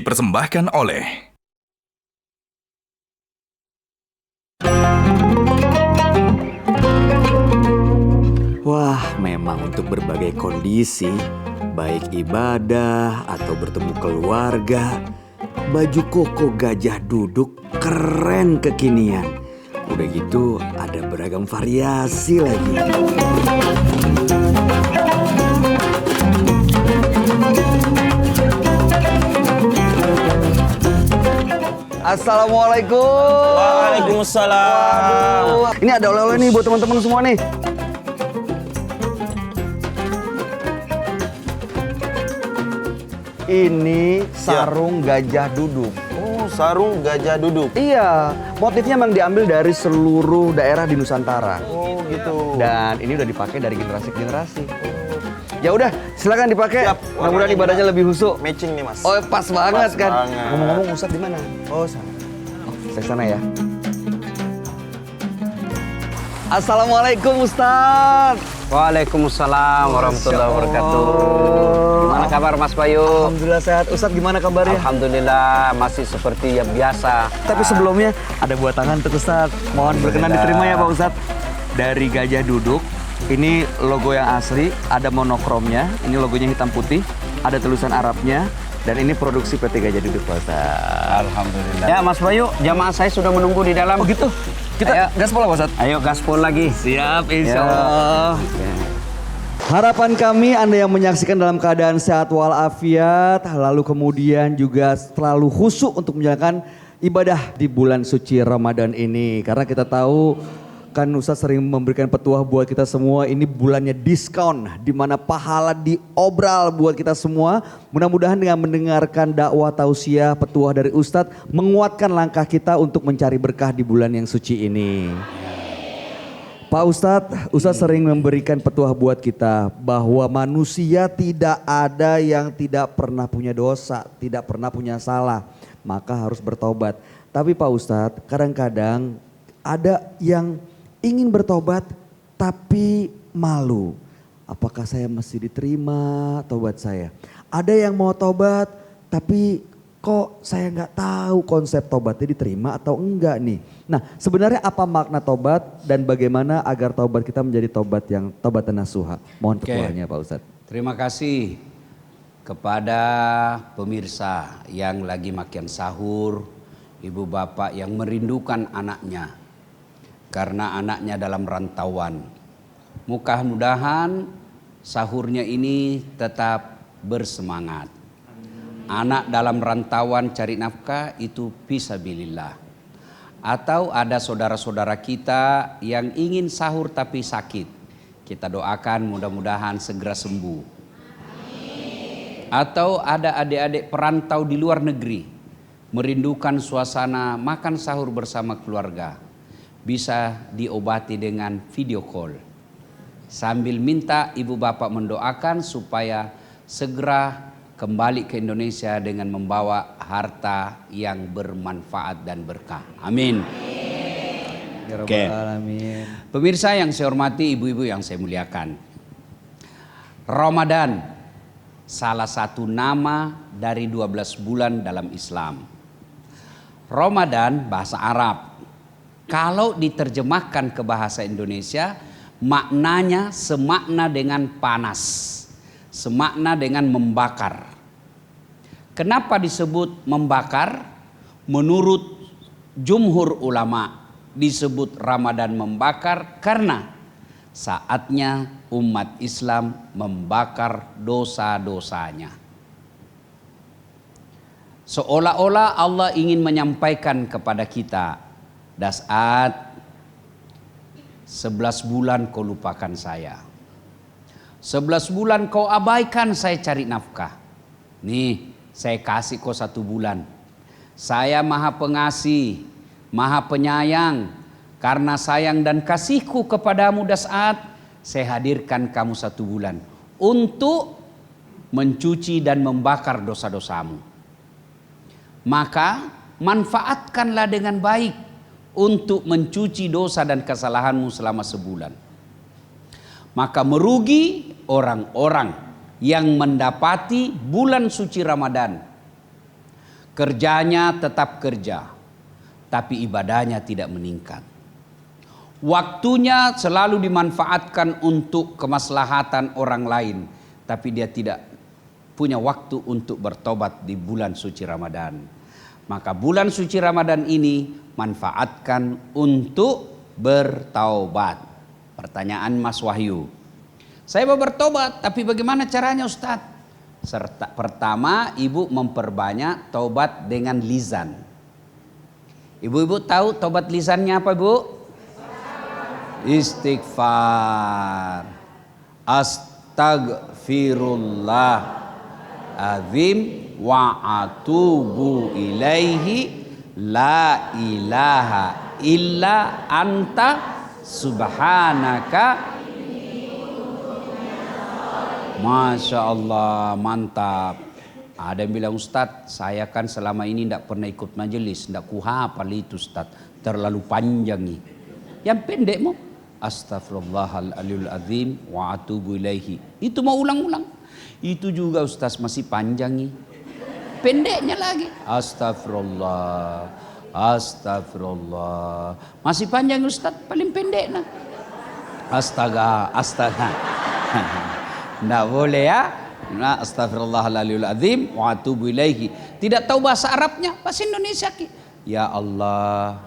dipersembahkan oleh Wah, memang untuk berbagai kondisi, baik ibadah atau bertemu keluarga, baju koko gajah duduk keren kekinian. Udah gitu ada beragam variasi lagi. Assalamualaikum. Waalaikumsalam. Waduh, ini ada oleh-oleh nih buat teman-teman semua nih. Ini sarung gajah duduk. Oh, sarung gajah duduk. Iya, motifnya memang diambil dari seluruh daerah di Nusantara. Oh, gitu. Dan ini udah dipakai dari generasi ke generasi. Ya udah, silakan dipakai. Siap, Mudah-mudahan warnanya ibadahnya lebih husuk. Matching nih, Mas. Oh, pas banget Pas kan. banget. Ngomong-ngomong, Ustadz di mana? Oh, sana. Saya sana ya. Assalamualaikum Ustadz. Waalaikumsalam warahmatullahi wabarakatuh. Gimana kabar Mas Bayu? Alhamdulillah sehat. Ustadz gimana kabarnya? Alhamdulillah masih seperti yang biasa. Tapi sebelumnya ada buat tangan untuk Ustadz. Mohon berkenan diterima ya Pak Ustadz. Dari gajah duduk, ini logo yang asli, ada monokromnya. Ini logonya hitam putih, ada tulisan Arabnya. Dan ini produksi PT Gajah Duduk Pak Ustadz. Alhamdulillah. Ya Mas Bayu, jamaah saya sudah menunggu di dalam. Oh gitu? Kita Ayo. gaspol Pak Ustadz? Ayo gaspol lagi. Siap, Ya. Harapan kami Anda yang menyaksikan dalam keadaan sehat walafiat, lalu kemudian juga selalu khusyuk untuk menjalankan ibadah di bulan suci Ramadan ini. Karena kita tahu kan Ustaz sering memberikan petuah buat kita semua, ini bulannya diskon, di mana pahala diobral buat kita semua. Mudah-mudahan dengan mendengarkan dakwah tausiah petuah dari Ustadz, menguatkan langkah kita untuk mencari berkah di bulan yang suci ini. Pak Ustadz sering memberikan petuah buat kita bahwa manusia tidak ada yang tidak pernah punya dosa, tidak pernah punya salah, maka harus bertobat. Tapi Pak Ustadz, kadang-kadang ada yang ingin bertobat tapi malu. Apakah saya mesti diterima tobat saya? Ada yang mau tobat tapi kok saya nggak tahu konsep tobatnya diterima atau enggak nih. Nah, sebenarnya apa makna tobat dan bagaimana agar tobat kita menjadi tobat yang tobatan nasuha? Mohon petuahnya Pak Ustadz. Terima kasih kepada pemirsa yang lagi makan sahur, ibu bapak yang merindukan anaknya. Karena anaknya dalam rantauan. Mudah-mudahan sahurnya ini tetap bersemangat. Anak dalam rantauan cari nafkah itu fisabilillah. Atau ada saudara-saudara kita yang ingin sahur tapi sakit. Kita doakan mudah-mudahan segera sembuh. Atau ada adik-adik perantau di luar negeri. Merindukan suasana makan sahur bersama keluarga. Bisa diobati dengan video call. Sambil minta ibu bapak mendoakan supaya segera kembali ke Indonesia dengan membawa harta yang bermanfaat dan berkah. Amin. Ya Oke. Rabbal Alamin. Pemirsa yang saya hormati, ibu-ibu yang saya muliakan. Ramadan salah satu nama dari 12 bulan dalam Islam. Ramadan bahasa Arab. Kalau diterjemahkan ke bahasa Indonesia, maknanya semakna dengan panas, semakna dengan membakar. Kenapa disebut membakar? Menurut jumhur ulama disebut Ramadan membakar karena saatnya umat Islam membakar dosa-dosanya. Seolah-olah Allah ingin menyampaikan kepada kita, Das'at, 11 bulan kau lupakan saya. 11 bulan kau abaikan saya cari nafkah. Nih, saya kasih kau 1 bulan. Saya maha pengasih, maha penyayang. Karena sayang dan kasihku kepadamu Das'at, saya hadirkan kamu 1 bulan. Untuk mencuci dan membakar dosa-dosamu. Maka manfaatkanlah dengan baik untuk mencuci dosa dan kesalahanmu selama sebulan. Maka merugi orang-orang yang mendapati bulan suci Ramadan. Kerjanya tetap kerja, tapi ibadahnya tidak meningkat. Waktunya selalu dimanfaatkan untuk kemaslahatan orang lain, tapi dia tidak punya waktu untuk bertobat di bulan suci Ramadan. Maka bulan suci Ramadan ini manfaatkan untuk bertaubat. Pertanyaan Mas Wahyu, saya mau bertobat, tapi bagaimana caranya Ustadz? Pertama, ibu memperbanyak taubat dengan lisan. Ibu-ibu tahu taubat lisannya apa, Bu? Istighfar. Astagfirullah azim wa atubu ilaihi la ilaha illa anta subhanaka. Masya Allah, mantap. Ada yang bilang, Ustadz, saya kan selama ini tidak pernah ikut majelis, tidak kuhafal itu Ustadz, terlalu panjang nih. Yang pendek mau Astaghfirullahaladzim azim wa atubu ilaihi. Itu mau ulang-ulang. Itu juga Ustadz masih panjang nih. Pendeknya lagi Astagfirullah, Astagfirullah. Masih panjang Ustadz, paling pendek nah. Astaga, astaga. Nggak boleh ya. Nah, Astaghfirullahaladzim wa atubu ilaihi. Tidak tahu bahasa Arabnya, bahasa Indonesia ki. Ya Allah,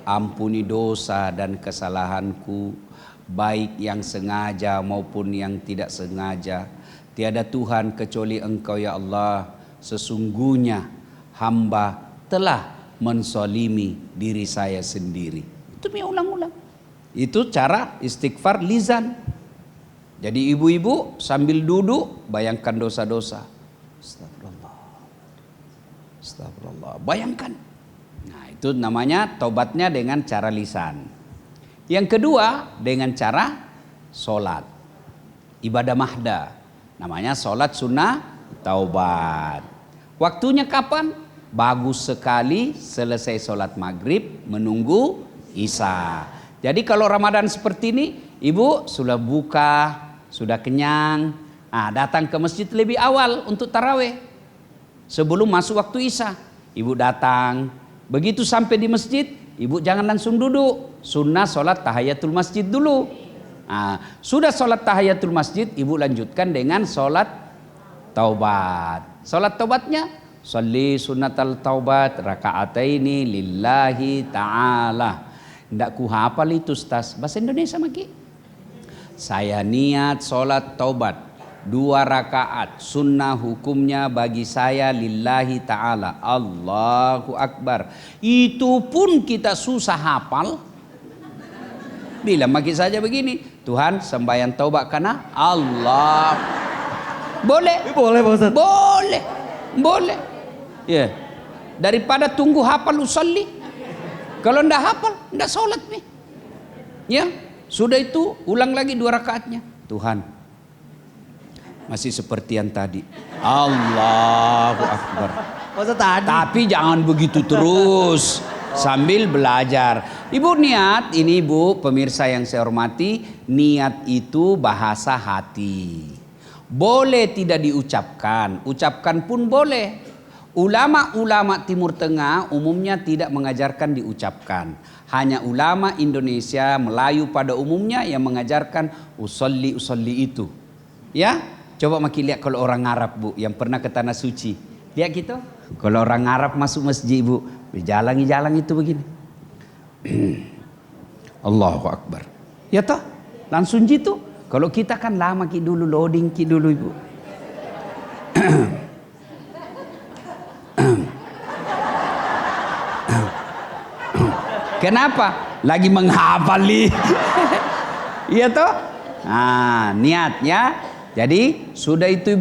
ampuni dosa dan kesalahanku, baik yang sengaja maupun yang tidak sengaja. Tiada Tuhan kecuali Engkau ya Allah. Sesungguhnya hamba telah mensolimi diri saya sendiri. Itu dia ulang-ulang. Itu cara istighfar lisan. Jadi ibu-ibu sambil duduk bayangkan dosa-dosa. Astagfirullah. Astagfirullah. Bayangkan. Nah, itu namanya taubatnya dengan cara lisan. Yang kedua dengan cara solat. Ibadah mahda. Namanya solat sunnah taubat. Waktunya kapan? Bagus sekali selesai solat maghrib menunggu isya. Jadi kalau Ramadan seperti ini, ibu sudah buka, sudah kenyang, datang ke masjid lebih awal untuk taraweh. Sebelum masuk waktu isya, ibu datang. Begitu sampai di masjid, ibu jangan langsung duduk. Sunnah sholat tahiyatul masjid dulu. Sudah sholat tahiyatul masjid, ibu lanjutkan dengan sholat taubat. Sholat taubatnya, sholli sunnatal taubat rakaataini lillahi ta'ala. Tidak kuhafal itu Ustaz, bahasa Indonesia maki. Saya niat sholat taubat 2 rakaat, sunnah hukumnya bagi saya lillahi ta'ala, Allahu Akbar. Itu pun kita susah hafal. Bila maki saja begini, Tuhan sembahyang taubat karena Allah. Boleh? Boleh Pak Ustadz. Boleh. Boleh. Ya. Daripada tunggu hafal usolli. Kalau ndak hafal, ndak sholat nih. Ya. Sudah itu ulang lagi 2 rakaatnya. Tuhan, masih seperti yang tadi. Allahu Akbar. Masa tadi? Tapi jangan begitu terus. Sambil belajar. Ibu niat, ini ibu pemirsa yang saya hormati, niat itu bahasa hati. Boleh tidak diucapkan, ucapkan pun boleh. Ulama-ulama Timur Tengah umumnya tidak mengajarkan diucapkan. Hanya ulama Indonesia, Melayu pada umumnya yang mengajarkan usolli itu. Ya, coba makin lihat kalau orang Arab bu, yang pernah ke tanah suci. Lihat gitu. Kalau orang Arab masuk masjid bu, jalan itu begini. Allahu Akbar. Ya toh, langsung gitu. Kalau kita kan lama ki dulu, loading ki dulu ibu. Kenapa? Lagi menghafali. Iya toh? Niat ya. Jadi sudah itu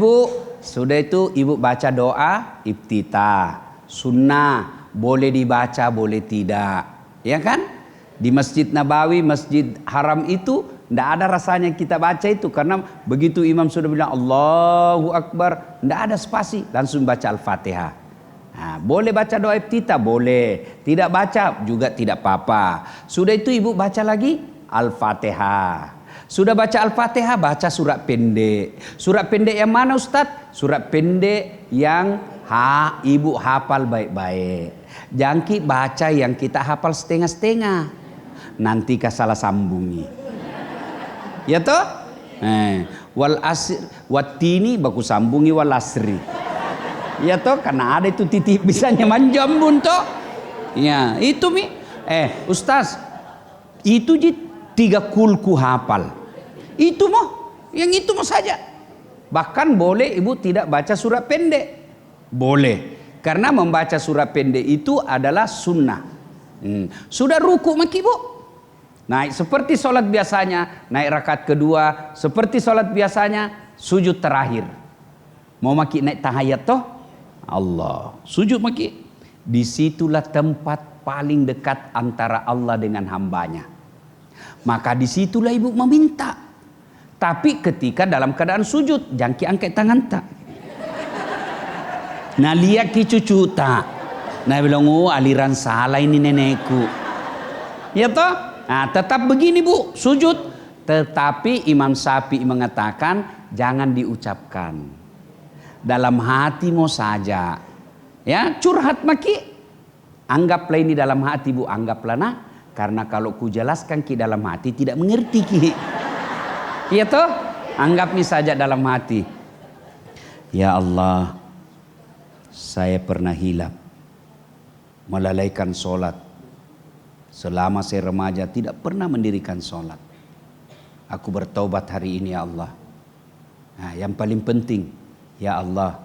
ibu baca doa iftitah. Sunnah boleh dibaca, boleh tidak. Ya kan? Di Masjid Nabawi, Masjid Haram itu tidak ada rasanya kita baca itu. Karena begitu imam sudah bilang Allahu Akbar, tidak ada spasi, langsung baca Al-Fatihah. Boleh baca doa iftitah, boleh. Tidak baca juga tidak apa-apa. Sudah itu ibu baca lagi Al-Fatihah. Sudah baca Al-Fatihah, baca surat pendek. Surat pendek yang mana Ustadz? Surat pendek yang Ibu hafal baik-baik. Jangan baca yang kita hafal setengah-setengah. Nanti salah sambungi. Ya toh? Wal asr wattini baku sambungi wal asri. Ya toh, karena ada itu titik bisanya manjambun toh. Ya, itu mi. Ustaz, itu 3 kulku hafal. Itu yang itu saja. Bahkan boleh ibu tidak baca surat pendek. Boleh, karena membaca surat pendek itu adalah sunnah. Sudah ruku maki bu, naik seperti sholat biasanya, naik rakaat kedua seperti sholat biasanya, sujud terakhir. Mau maki naik tahiyat toh, Allah sujud maki. Disitulah tempat paling dekat antara Allah dengan hambanya. Maka disitulah ibu meminta. Tapi ketika dalam keadaan sujud, jangan angkat tangan tak. Nah lihat ki cucu tak. Nah bilang, oh aliran salah ini nenekku. Ya toh? Nah tetap begini bu, sujud. Tetapi Imam Syafi'i mengatakan jangan diucapkan. Dalam hatimu saja. Ya curhat maki. Anggaplah ini dalam hati bu, anggaplah nah. Karena kalau ku jelaskan ki dalam hati tidak mengerti ki. Ya toh? Anggap ini saja dalam hati. Ya Allah. Saya pernah hilap, melalaikan sholat. Selama saya remaja tidak pernah mendirikan sholat. Aku bertaubat hari ini ya Allah. Nah, yang paling penting, ya Allah,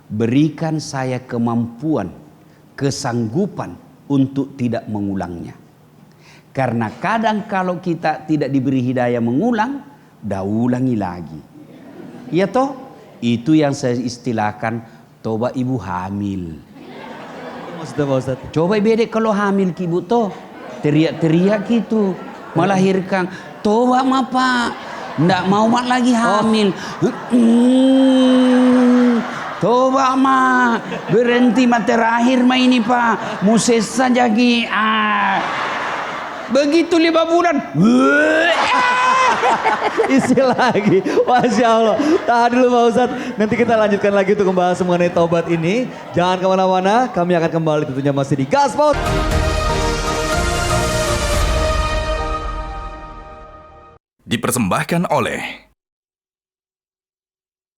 berikan saya kemampuan, kesanggupan untuk tidak mengulangnya. Karena kadang kalau kita tidak diberi hidayah mengulang, dah ulangi lagi. Ya toh? Itu yang saya istilahkan toba ibu hamil. Maksudnya Pak Ustadz? Coba bedek kalau hamil ki ibu toh. Teriak-teriak gitu. Melahirkan. Toba mah pak. Nggak mau mak lagi hamil. Toba mah. Berhenti mah terakhir mah ini pak. Musesa jagi. Begitu 5 bulan. Isi lagi, Masya Allah. Tahan dulu Pak Ustadz, nanti kita lanjutkan lagi untuk membahas mengenai taubat ini. Jangan kemana-mana, kami akan kembali tentunya masih di Gaspol. Dipersembahkan oleh